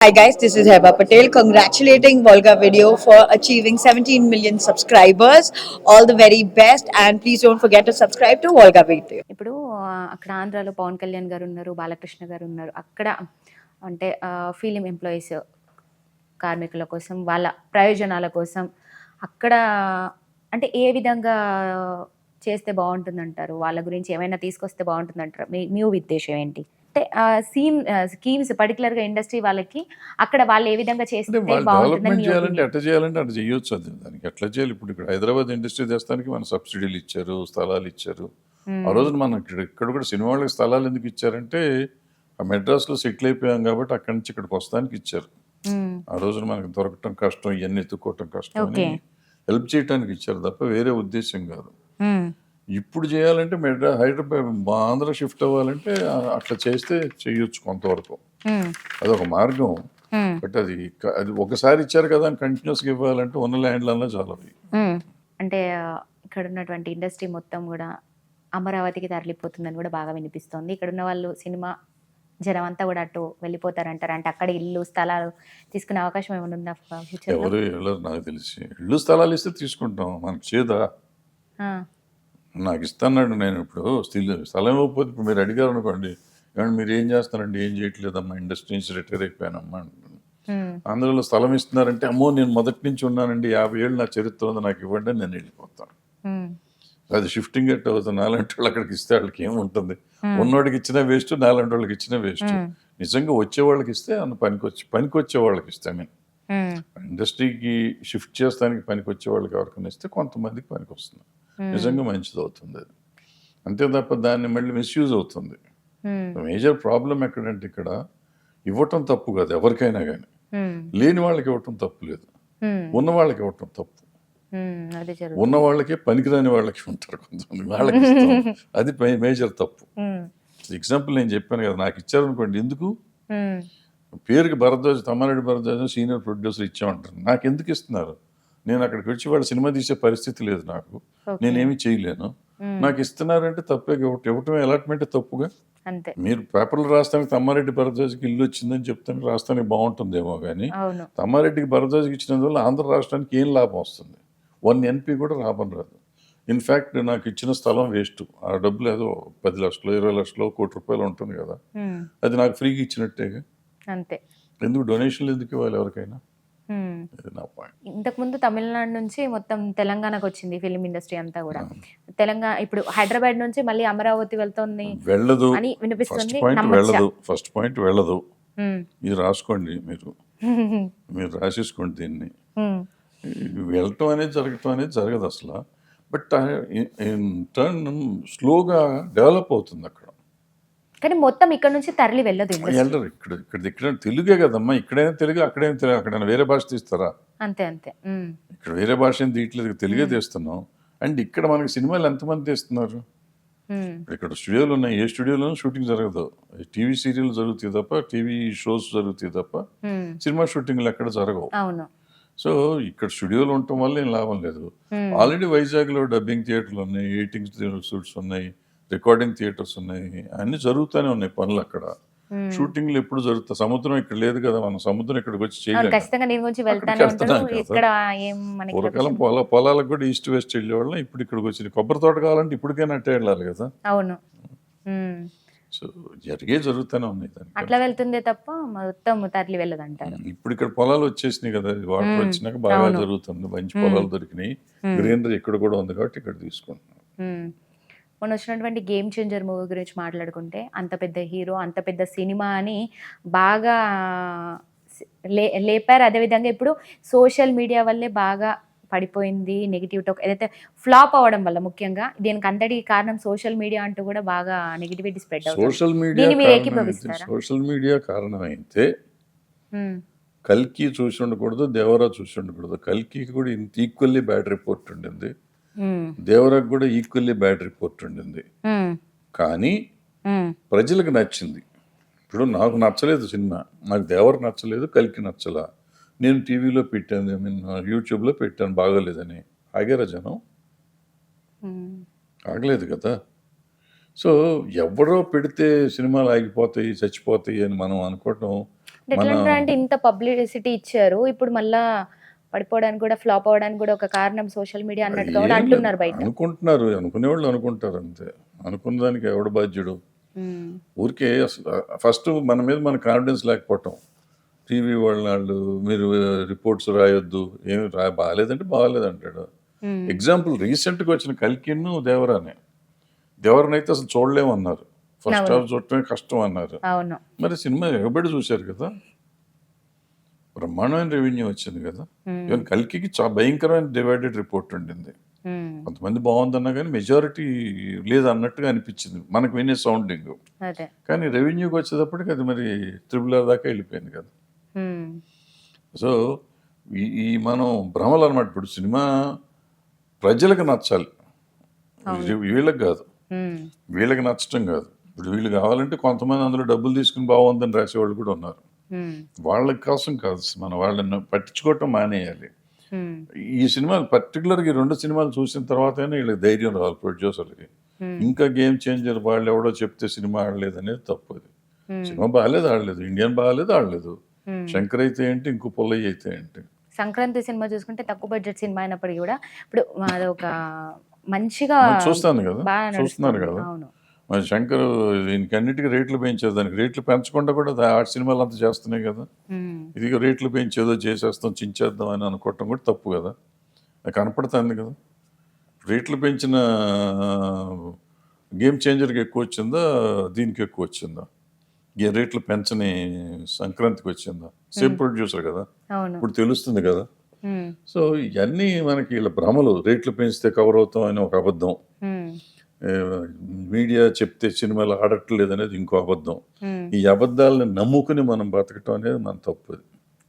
Hi guys, this is Heba Patel congratulating Volga Video for achieving 17 million subscribers. All the very best and please don't forget to subscribe to Volga Video. ఇప్పుడు అక్కడ ఆంధ్రాలో పవన్ కళ్యాణ్ గారు ఉన్నారు, బాలకృష్ణ గారు ఉన్నారు. అక్కడ అంటే ఫిలిం ఎంప్లాయీస్ కార్మికుల కోసం, వాళ్ళ ప్రయోజనాల కోసం అక్కడ అంటే ఏ విధంగా చేస్తే బాగుంటుందంటారు? వాళ్ళ గురించి ఏమైనా తీసుకొస్తే బాగుంటుందంటారు? మీ ఉద్దేశం ఏంటి? అంటే స్కీమ్స్ పర్టికులర్‌గా ఇండస్ట్రీ వాళ్ళకి అక్కడ వాళ్ళు ఏ విధంగా అంటే చేస్తే వాళ్ళు బాగుంటుందని డెవలప్మెంట్ మీ చేయాలంటే ఒపీనియన్? ఎట్లా చేయాలంటే అట్లా చేయొచ్చు. అది దానికి ఎట్లా చేయాలి. ఇప్పుడు ఇక్కడ హైదరాబాద్ ఇండస్ట్రీ తెస్తానికి మన సబ్సిడీలు ఇచ్చారు, స్థలాలు ఇచ్చారు. ఆ రోజున మనం ఇక్కడ కూడా సినిమా వాళ్ళకి స్థలాలు ఎందుకు ఇచ్చారంటే ఆ మెడ్రాస్లో సెటిల్ అయిపోయాం కాబట్టి అక్కడి నుంచి ఇక్కడికి వస్తానికి ఇచ్చారు. ఆ రోజున మనకు దొరకటం కష్టం, ఇవన్నీ ఎత్తుక్కోవటం కష్టం అని హెల్ప్ చేయడానికి ఇచ్చారు తప్ప వేరే ఉద్దేశం కాదు. ఇప్పుడు చేయాలంటే హైదరాబాద్ ఆంధ్ర షిఫ్ట్ అవ్వాలంటే అట్లా చేస్తే చేయొచ్చు కొంతవరకు. అదొక మార్గం. బట్ అది అది ఒకసారి ఇచ్చారు కదా అని కంటిన్యూస్గా ఇవ్వాలంటే ఉన్న ల్యాండ్లన్నా చాలా అంటే ఇక్కడ ఉన్నటువంటి ఇండస్ట్రీ మొత్తం కూడా అమరావతికి తరలిపోతుందని కూడా బాగా వినిపిస్తుంది. ఇక్కడ ఉన్న వాళ్ళు సినిమా జనం అంతా కూడా అటు వెళ్ళిపోతారంటారు. అంటే అక్కడ ఇల్లు స్థలాలు తీసుకునే అవకాశం ఏమైనా ఉందా ఫ్యూచర్? ఎవరు వెళ్ళరు నాకు తెలిసి. ఇల్లు స్థలాలు ఇస్తే తీసుకుంటాం, మనకు చేదా. నాకు ఇస్తున్నాడు, నేను ఇప్పుడు స్థలం ఇవ్వకపోతే ఇప్పుడు మీరు అడిగారు అనుకోండి, కానీ మీరు ఏం చేస్తారండి, ఏం చేయట్లేదమ్మా, ఇండస్ట్రీ నుంచి రిటైర్ అయిపోయానమ్మా అంటున్నాను. ఆంధ్రలో స్థలం ఇస్తున్నారంటే అమ్మో నేను మొదటి నుంచి ఉన్నానండి, 50 ఏళ్ళు నా చరిత్ర ఉంది, నాకు ఇవ్వండి నేను వెళ్ళిపోతాను. అది షిఫ్టింగ్ ఎట్ అవుతుంది. నాలాంటి వాళ్ళు అక్కడికి ఇస్తే వాళ్ళకి ఏముంటుంది, ఉన్నోడికి ఇచ్చిన వేస్ట్, నాలాంటి వాళ్ళకి ఇచ్చిన వేస్ట్. నిజంగా వచ్చే వాళ్ళకి ఇస్తే అన్న పనికొచ్చే వాళ్ళకి ఇస్తే ఇండస్ట్రీకి షిఫ్ట్ చేస్తానికి పనికొచ్చే వాళ్ళకి ఎవరికైనా ఇస్తే కొంతమందికి పనికి వస్తుంది, నిజంగా మంచిది అవుతుంది అది. అంతే తప్ప దాన్ని మళ్ళీ మిస్యూజ్ అవుతుంది. మేజర్ ప్రాబ్లం ఎక్కడంటే ఇక్కడ ఇవ్వటం తప్పు కాదు ఎవరికైనా కానీ, లేని వాళ్ళకి ఇవ్వటం తప్పు లేదు, ఉన్న వాళ్ళకి ఇవ్వటం తప్పు. ఉన్న వాళ్ళకే పనికిరాని వాళ్ళకి ఉంటారు కొంతమంది, వాళ్ళకి అది మేజర్ తప్పు. ఎగ్జాంపుల్ నేను చెప్పాను కదా, నాకు ఇచ్చారనుకోండి, ఎందుకు పేరుకి భరద్వాజ్, తమ్మారెడ్డి భరద్వాజ్ సీనియర్ ప్రొడ్యూసర్ ఇచ్చామంటారు, నాకు ఎందుకు ఇస్తున్నారు? నేను అక్కడికి వచ్చి వాళ్ళు సినిమా తీసే పరిస్థితి లేదు నాకు, నేనేమి చేయలేను, నాకు ఇస్తున్నారంటే తప్పే. ఇవ్వటమే అలాట్మెంట్ తప్పుగా. మీరు పేపర్లు రాస్తానికి తమ్మారెడ్డి భరద్వాజ్కి ఇల్లు వచ్చిందని చెప్తాను, రాస్తానికి బాగుంటుందేమో కానీ తమ్మారెడ్డికి భరద్వాజ్కి ఇచ్చినందువల్ల ఆంధ్ర రాష్ట్రానికి ఏం లాభం వస్తుంది? 1 NP కూడా లాభం రాదు. ఇన్ఫ్యాక్ట్ నాకు ఇచ్చిన స్థలం వేస్ట్. ఆ డబ్బులు ఏదో 10 లక్షలు 20 లక్షలు ₹1,00,00,000 ఉంటుంది కదా, అది నాకు ఫ్రీగా ఇచ్చినట్టేగా. అంతే. ఎందుకు డొనేషన్లు ఎందుకు ఇవ్వాలి ఎవరికైనా? ఇంతకుముందు తమిళనాడు నుంచి మొత్తం తెలంగాణకు వచ్చింది ఫిలిం ఇండస్ట్రీ అంతా కూడా. తెలంగాణ ఇప్పుడు హైదరాబాద్ నుంచి మళ్ళీ అమరావతి వెళ్తుంది వెళ్ళదు అని వినిపిస్తుంది. ఫస్ట్ పాయింట్ వెళ్ళదు. మీరు రాసుకోండి, మీరు రాసేసుకోండి దీన్ని. వెళ్ళటం అనేది జరగటం అనేది జరగదు అసలు. బట్ ఇన్ టర్న్ స్లోగా డెవలప్ అవుతుంది అక్కడ. కానీ మొత్తం ఇక్కడ నుంచి తరలి వెళ్ళదు. వెళ్ళరు. ఇక్కడ తెలుగే కదమ్మా, ఇక్కడైనా తెలుగు, అక్కడైనా తెలుగు. అక్కడైనా వేరే భాష తీస్తారా? అంతే. ఇక్కడ వేరే భాష ఏం తీయట్లేదు, తెలుగే తీస్తున్నాం. అండ్ ఇక్కడ మనకి సినిమాలు ఎంతమంది తీస్తున్నారు? ఇక్కడ స్టూడియోలు ఉన్నాయి, ఏ స్టూడియోలోనూ షూటింగ్ జరగదు. టీవీ సీరియల్ జరుగుతాయి తప్ప, టీవీ షోస్ జరుగుతాయి తప్ప సినిమా షూటింగ్లు ఎక్కడ జరగవు. సో ఇక్కడ స్టూడియోలు ఉండటం వల్ల ఏం లాభం లేదు. ఆల్రెడీ వైజాగ్లో డబ్బింగ్ థియేటర్లు ఉన్నాయి, ఎడిటింగ్ షూట్స్ ఉన్నాయి, రికార్డింగ్ థియేటర్స్ ఉన్నాయి, అన్ని జరుగుతూనే ఉన్నాయి పనులు అక్కడ. షూటింగ్లు ఎప్పుడు జరుగుతాయి? సముద్రం ఇక్కడ లేదు కదా, మనం సముద్రం ఇక్కడికి వచ్చి చేయలేము. పూర్వకాలం పొలాలకు కూడా ఈస్ట్ వెస్ట్ వెళ్ళేవాళ్ళం, ఇప్పుడు ఇక్కడికి వచ్చి కొబ్బరి తోట కావాలంటే ఇప్పటికైనా అట్టే వెళ్ళాలి కదా. అవును. సో జరుగుతూనే ఉన్నాయి. అట్లా వెళ్తుందే తప్ప మొత్తం తరలి వెళ్ళదంటారు. ఇప్పుడు ఇక్కడ పొలాలు వచ్చేసినాయి కదా, వాటర్ వచ్చినాక బాగా జరుగుతుంది, మంచి పొలాలు దొరికినాయి, గ్రీనరీ ఇక్కడ కూడా ఉంది కాబట్టి ఇక్కడ తీసుకుంటున్నాం. మొన్న వచ్చినటువంటి గేమ్ చేంజర్ మూవీ గురించి మాట్లాడుకుంటే, అంత పెద్ద హీరో, అంత పెద్ద సినిమా అని బాగా లేపారు. అదేవిధంగా ఇప్పుడు సోషల్ మీడియా వల్లే బాగా పడిపోయింది, నెగిటివ్ టాక్ ఏదైతే ఫ్లాప్ అవ్వడం వల్ల ముఖ్యంగా దీనికి అంతటి కారణం సోషల్ మీడియా అంటూ కూడా బాగా నెగిటివిటీ స్ప్రెడ్ అవుతుంది. సోషల్ మీడియా కారణమైతే కల్కి చూసి ఉండకూడదు, దేవరా చూసి ఉండకూడదు. కల్కి కూడా ఇంత ఈక్వల్లీ బ్యాడ్ రిపోర్ట్ ఉండింది, దేవరాకు కూడా ఈక్వల్లీ బ్యాడ్ రిపోర్ట్ ఉండింది. కానీ ప్రజలకు నచ్చింది. ఇప్పుడు నాకు నచ్చలేదు సినిమా, నాకు దేవర నచ్చలేదు, కల్కి నచ్చలా. నేను టీవీలో పెట్టాను, యూట్యూబ్లో పెట్టాను, బాగోలేదని ఆగారా జనం? ఆగలేదు కదా. సో ఎవరో పెడితే సినిమాలు ఆగిపోతాయి, చచ్చిపోతాయి అని మనం అనుకోవటం ఎట్లా అంటే ఇంత పబ్లిసిటీ ఇచ్చారు, ఇప్పుడు మళ్ళా పడిపోవడానికి కూడా, ఫ్లాప్ అవ్వడానికి కూడా ఒక కారణం సోషల్ మీడియా అన్నట్టుగా కూడా ఏం లేదు, అంటున్నారు బయట. అనుకుంటున్నారు, అనుకునేవాళ్ళు అనుకుంటారు అంతే. అనుకున్న దానికి ఎవడు బాధ్యుడు? ఉమ్, ఊరికే అసలు ఫస్ట్ మన మీద మన కాన్ఫిడెన్స్ లేకపోవటం. టీవీ వాళ్ళు మీరు రిపోర్ట్స్ రాయొద్దు, ఏమి బాగాలేదంటే బాగాలేదంటాడు. ఉమ్, ఎగ్జాంపుల్ రీసెంట్గా వచ్చిన కల్కిన్ను దేవరనైతే అసలు చూడలేమన్నారు. ఫస్ట్ హాఫ్ చూడటమే కష్టం అన్నారు. అవును. మరి సినిమా ఎగబడి చూశారు కదా, బ్రహ్మాండమైన రెవెన్యూ వచ్చింది కదా. ఈవెన్ కల్కికి చాలా భయంకరమైన డివైడెడ్ రిపోర్ట్ ఉండింది. ఉమ్, కొంతమంది బాగుందన్నా కానీ మెజారిటీ లేదు అన్నట్టుగా అనిపించింది మనకు వినే సౌండింగ్. అదే. కానీ రెవెన్యూకి వచ్చేటప్పటికి అది మరి త్రిబుల్ ఆర్ దాకా వెళ్ళిపోయింది కదా. ఉమ్, సో ఈ మనం భ్రమలు అనమాట. ఇప్పుడు సినిమా ప్రజలకు నచ్చాలి, వీళ్ళకి కాదు. ఉమ్, వీళ్ళకి నచ్చటం కాదు. ఇప్పుడు వీళ్ళు కావాలంటే కొంతమంది అందులో డబ్బులు తీసుకుని బాగుందని రాసేవాళ్ళు కూడా ఉన్నారు. ఉమ్, వాళ్ళ కోసం కాదు, మన వాళ్ళని పట్టించుకోవటం మానేయాలి. ఉమ్, ఈ సినిమాలు పర్టికులర్గా ఈ 2 సినిమాలు చూసిన తర్వాతైనా వీళ్ళకి ధైర్యం రావాలి ప్రొడ్యూసర్లకి. ఇంకా గేమ్ చేంజర్ వాళ్ళు ఎవడో చెప్తే సినిమా ఆడలేదు అనేది తప్పు. అది సినిమా బాగాలేదు ఆడలేదు, ఇండియన్ బాగాలేదు ఆడలేదు, శంకర్ అయితే ఏంటి, ఇంకో పుల్లయ్య అయితే ఏంటి. సంక్రాంతి సినిమా చూసుకుంటే తక్కువ బడ్జెట్ సినిమా అయినప్పటికీ కూడా ఇప్పుడు అదొక మంచిగా చూస్తాను కదా, బాగా చూస్తున్నారు నడుస్తుంది. కదా. అవును. మరి శంకర్ దీనికి అన్నిటికీ రేట్లు పెంచేది, దానికి రేట్లు పెంచకుండా కూడా ఆర్ట్ సినిమాలు అంతా చేస్తున్నాయి కదా. ఉమ్, ఇది రేట్లు పెంచేదో చేసేస్తాం చించేద్దాం అని అనుకోవటం కూడా తప్పు కదా. అది కనపడుతుంది కదా. రేట్లు పెంచిన గేమ్ చేంజర్కి ఎక్కువ వచ్చిందా, దీనికి ఎక్కువ వచ్చిందా? ఏ రేట్లు పెంచని సంక్రాంతికి వచ్చిందా? సేమ్ ప్రొడ్యూసర్ కదా, అవును. ఇప్పుడు తెలుస్తుంది కదా. ఉమ్, సో ఇవన్నీ మనకి ఇలా భ్రమలు. రేట్లు పెంచితే కవర్ అవుతాం అని ఒక అబద్ధం, ఉమ్, మీడియా చెప్తే సినిమాలు ఆడట్లేదు అనేది ఇంకో అబద్ధం. ఉమ్. ఈ అబద్ధాలను నమ్ముకుని మనం బతకటం అనేది మన తప్పు.